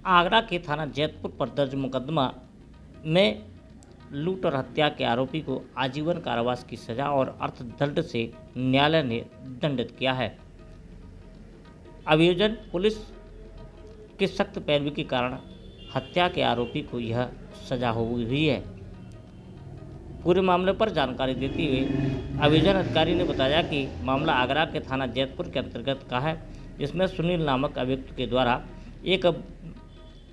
आगरा के थाना जैतपुर पर दर्ज मुकदमा में लूट और हत्या के आरोपी को आजीवन कारावास की सजा और अर्थदंड से न्यायालय ने दंडित किया है। अभियोजन पुलिस के सख्त पैरवी के कारण हत्या के आरोपी को यह सजा हुई है। पूरे मामले पर जानकारी देते हुए अभियोजन अधिकारी ने बताया कि मामला आगरा के थाना जैतपुर के अंतर्गत का है, जिसमें सुनील नामक अभियुक्त के द्वारा एक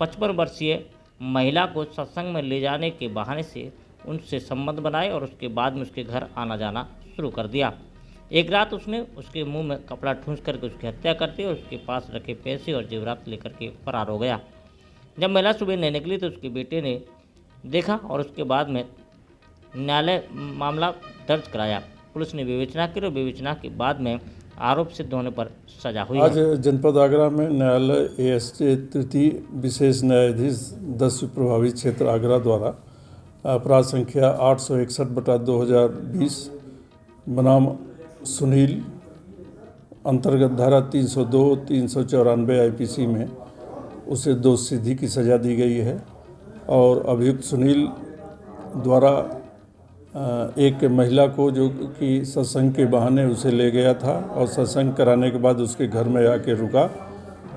55 वर्षीय महिला को सत्संग में ले जाने के बहाने से उनसे संबंध बनाए और उसके बाद में उसके घर आना जाना शुरू कर दिया। एक रात उसने उसके मुंह में कपड़ा ठूंस करके उसकी हत्या करते और उसके पास रखे पैसे और जेवरात लेकर के फरार हो गया। जब महिला सुबह नहीं निकली तो उसके बेटे ने देखा और उसके बाद में न्यायालय मामला दर्ज कराया। पुलिस ने विवेचना की और विवेचना के बाद में आरोप सिद्ध होने पर सजा हुई। आज जनपद आगरा में न्यायालय एएसजे तृतीय विशेष न्यायाधीश 10 प्रभावित क्षेत्र आगरा द्वारा अपराध संख्या 861/2020 बनाम सुनील अंतर्गत धारा 302, 394 आईपीसी में उसे दोषसिद्धि की सजा दी गई है और अभियुक्त सुनील द्वारा एक महिला को जो कि सत्संग के बहाने उसे ले गया था और सत्संग कराने के बाद उसके घर में आके रुका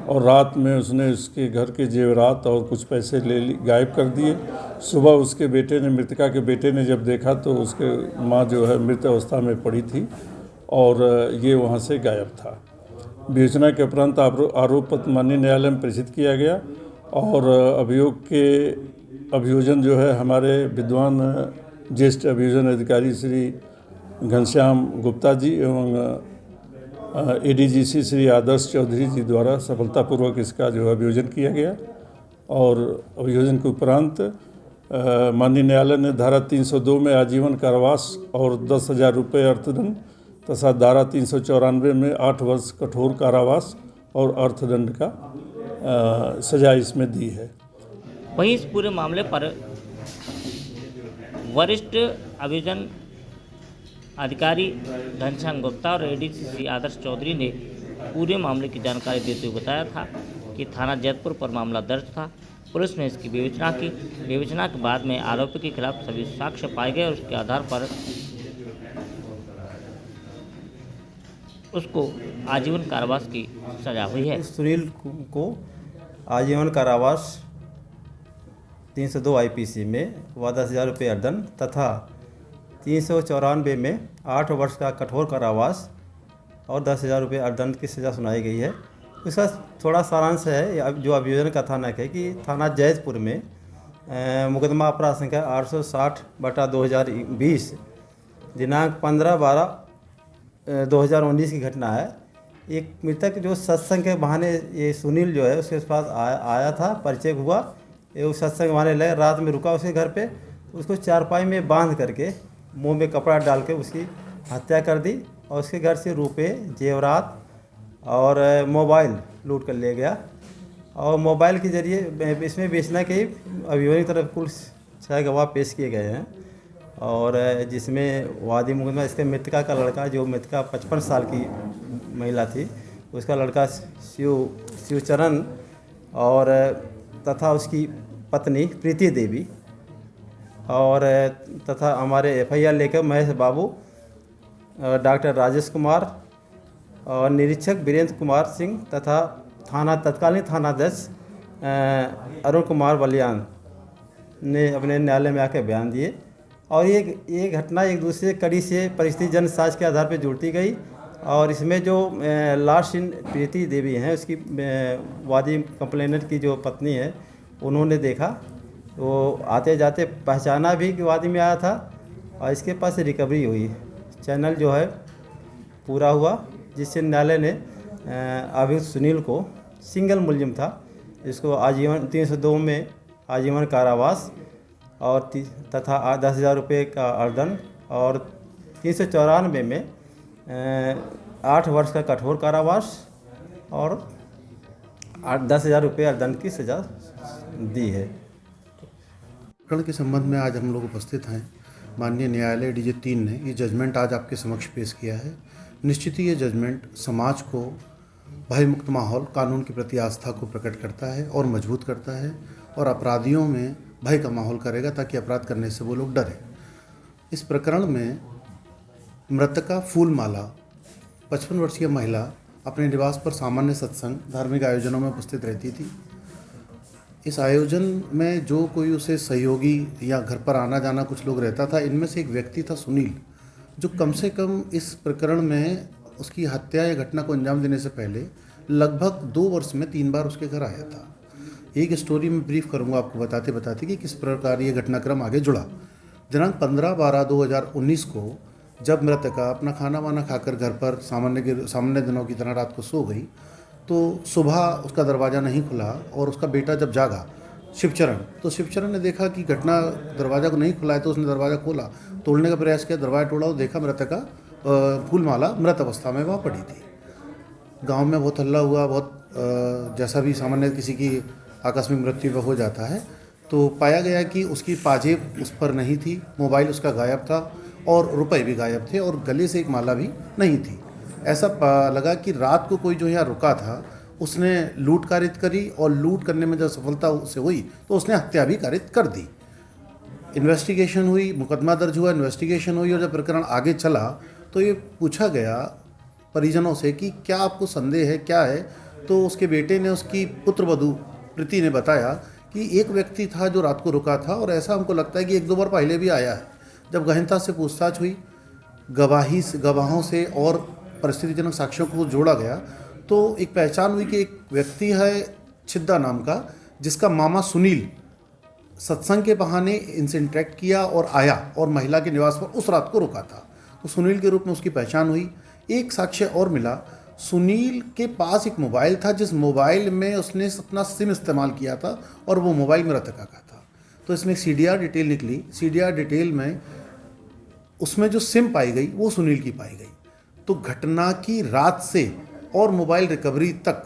और रात में उसने उसके घर के जेवरात और कुछ पैसे गायब कर दिए। सुबह उसके बेटे ने मृतका के बेटे ने जब देखा तो उसके माँ जो है मृत अवस्था में पड़ी थी और ये वहाँ से गायब था। विवेचना के उपरांत आरोप पत्र माननीय न्यायालय में प्रेषित किया गया और अभियोग के अभियोजन जो है हमारे विद्वान ज्येष्ठ अभियोजन अधिकारी श्री घनश्याम गुप्ता जी एवं एडीजीसी श्री आदर्श चौधरी जी द्वारा सफलतापूर्वक इसका जो अभियोजन किया गया और अभियोजन के उपरांत माननीय न्यायालय ने धारा 302 में आजीवन कारावास और 10,000 रुपये अर्थदंड तथा धारा 394 में 8 वर्ष कठोर कारावास और अर्थदंड का सजा इसमें दी है। वहीं इस पूरे मामले पर वरिष्ठ अभियोजन अधिकारी घनश्याम गुप्ता और एडीसीसी आदर्श चौधरी ने पूरे मामले की जानकारी देते हुए बताया था कि थाना जैतपुर पर मामला दर्ज था। पुलिस ने इसकी विवेचना की। विवेचना के बाद में आरोपी के खिलाफ सभी साक्ष्य पाए गए और उसके आधार पर उसको आजीवन कारावास की सजा हुई है। सुनील को आजीवन कारावास 302 आईपीसी में व 10,000 रुपये अर्दन तथा 394 में 8 वर्ष का कठोर कारावास और 10,000 रुपये अर्दन की सज़ा सुनाई गई है। इसका थोड़ा सारांश है जो अभियोजन का थाना है कि थाना जैतपुर में मुकदमा अपराध संख्या 860/2020 दिनांक 15/12/2019 की घटना है। एक मृतक जो सत्संग के बहाने ये सुनील जो है उसके पास आया था, परिचय हुआ, ये सत्संग बहाने लगे, रात में रुका उसके घर पे, उसको चारपाई में बांध करके मुंह में कपड़ा डाल के उसकी हत्या कर दी और उसके घर से रुपये, जेवरात और मोबाइल लूट कर ले गया और मोबाइल के जरिए इसमें बेचना के अभियोजन की तरफ कुल 6 गवाह पेश किए गए हैं और जिसमें वादी मुकदमा इसके मृतका का लड़का जो मृतका 55 साल की महिला थी, उसका लड़का शिवचरण और तथा उसकी पत्नी प्रीति देवी और तथा हमारे एफआईआर लेकर महेश बाबू, डॉक्टर राजेश कुमार और निरीक्षक वीरेंद्र कुमार सिंह तथा तत्कालीन थानाध्यक्ष अरुण कुमार बलियान ने अपने न्यायालय में आकर बयान दिए और ये घटना एक दूसरे कड़ी से परिस्थिति जन साक्ष्य के आधार पर जुड़ती गई और इसमें जो लास्ट इन प्रीति देवी हैं उसकी वादी कंप्लेनेंट की जो पत्नी है उन्होंने देखा तो आते जाते पहचाना भी कि वादी में आया था और इसके पास रिकवरी हुई। चैनल जो है पूरा हुआ जिससे न्यायालय ने अभियुक्त सुनील को सिंगल मुलजिम था इसको आजीवन 302 में आजीवन कारावास और तथा 10,000 रुपये का अर्दन और 394 में 8 वर्ष का कठोर कारावास और 10,000 रुपये अर्दन की सज़ा दी है। प्रकरण के संबंध में आज हम लोग उपस्थित हैं। माननीय न्यायालय डीजे 3 ने ये जजमेंट आज आपके समक्ष पेश किया है। निश्चित ही ये जजमेंट समाज को भय मुक्त माहौल कानून के प्रति आस्था को प्रकट करता है और मजबूत करता है, और अपराधियों में भय का माहौल करेगा ताकि अपराध करने से वो लोग डरें। इस प्रकरण में मृतका फूलमाला 55 वर्षीय महिला अपने निवास पर सामान्य सत्संग धार्मिक आयोजनों में उपस्थित रहती थी। इस आयोजन में जो कोई उसे सहयोगी या घर पर आना जाना कुछ लोग रहता था, इनमें से एक व्यक्ति था सुनील, जो कम से कम इस प्रकरण में उसकी हत्या या घटना को अंजाम देने से पहले लगभग 2 वर्ष में 3 बार उसके घर आया था। एक स्टोरी में ब्रीफ करूंगा आपको बताते बताते कि किस प्रकार ये घटनाक्रम आगे जुड़ा। दिनांक 15/12/2019 को जब मृतका अपना खाना वाना खाकर घर पर सामान्य दिनों की तरह रात को सो गई, तो सुबह उसका दरवाज़ा नहीं खुला और उसका बेटा जब जागा शिवचरण, तो शिवचरण ने देखा कि घटना दरवाज़ा को नहीं खुला है, तो उसने दरवाज़ा खोला, तोड़ने का प्रयास किया, दरवाज़ा तोड़ा और देखा मृतका फूलमाला मृत अवस्था में वहाँ पड़ी थी। गांव में बहुत हल्ला हुआ, बहुत जैसा भी सामान्य किसी की आकस्मिक मृत्यु हो जाता है, तो पाया गया कि उसकी पाजेब उस पर नहीं थी, मोबाइल उसका गायब था और रुपए भी गायब थे और गले से एक माला भी नहीं थी। ऐसा लगा कि रात को कोई जो यहाँ रुका था उसने लूट कारित करी और लूट करने में जब सफलता उसे हुई तो उसने हत्या भी कारित कर दी। इन्वेस्टिगेशन हुई, मुकदमा दर्ज हुआ, इन्वेस्टिगेशन हुई और जब प्रकरण आगे चला तो ये पूछा गया परिजनों से कि क्या आपको संदेह है, क्या है, तो उसके बेटे ने उसकी पुत्रवधू प्रीति ने बताया कि एक व्यक्ति था जो रात को रुका था और ऐसा हमको लगता है कि 1-2 बार पहले भी आया है। जब गहनता से पूछताछ हुई, गवाहों से और परिस्थितिजनक साक्ष्यों को जोड़ा गया तो एक पहचान हुई कि एक व्यक्ति है छिद्दा नाम का, जिसका मामा सुनील सत्संग के बहाने इनसे इंटरेक्ट किया और आया और महिला के निवास पर उस रात को रुका था। तो सुनील के रूप में उसकी पहचान हुई। एक साक्ष्य और मिला, सुनील के पास एक मोबाइल था जिस मोबाइल में उसने अपना सिम इस्तेमाल किया था और वो मोबाइल मृतका का था। तो इसमें CDR डिटेल निकली। CDR डिटेल में उसमें जो सिम पाई गई वो सुनील की पाई गई। तो घटना की रात से और मोबाइल रिकवरी तक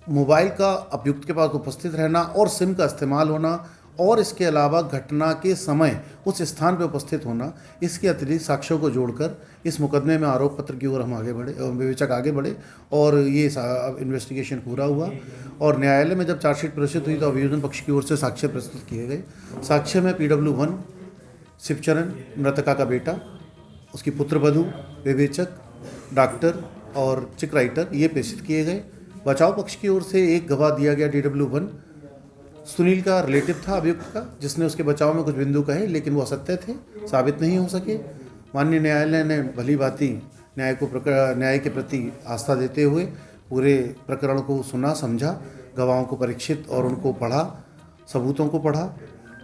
मोबाइल का अभियुक्त के पास उपस्थित रहना और सिम का इस्तेमाल होना और इसके अलावा घटना के समय उस स्थान पर उपस्थित होना, इसके अतिरिक्त साक्ष्यों को जोड़कर इस मुकदमे में आरोप पत्र की ओर हम आगे बढ़े, विवेचक आगे बढ़े और ये इन्वेस्टिगेशन पूरा हुआ। और न्यायालय में जब चार्जशीट प्रस्तुत हुई तो अभियोजन पक्ष की ओर से साक्ष्य प्रस्तुत किए गए। साक्ष्य में PW1 शिवचरण मृतका का बेटा, उसकी पुत्रवधू, विवेचक, डॉक्टर और चिक राइटर ये पेशित किए गए। बचाव पक्ष की ओर से एक गवाह दिया गया DW1 सुनील का रिलेटिव था अभियुक्त का, जिसने उसके बचाव में कुछ बिंदु कहे लेकिन वो असत्य थे, साबित नहीं हो सके। माननीय न्यायालय ने भली भांति न्याय के प्रति आस्था देते हुए पूरे प्रकरण को सुना, समझा, गवाहों को परीक्षित और उनको पढ़ा, सबूतों को पढ़ा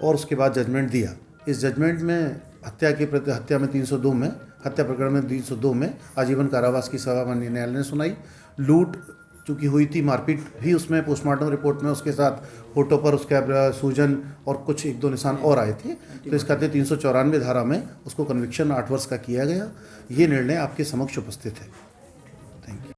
और उसके बाद जजमेंट दिया। इस जजमेंट में हत्या प्रकरण में 302 में आजीवन कारावास की सजा माननीय न्यायालय ने सुनाई। लूट चूँकि हुई थी, मारपीट भी उसमें पोस्टमार्टम रिपोर्ट में उसके साथ फोटो पर उसके सूजन और कुछ 1-2 निशान और आए थे, तो इस खाते 394 धारा में उसको कन्विक्शन 8 वर्ष का किया गया। ये निर्णय आपके समक्ष उपस्थित है। Thank you.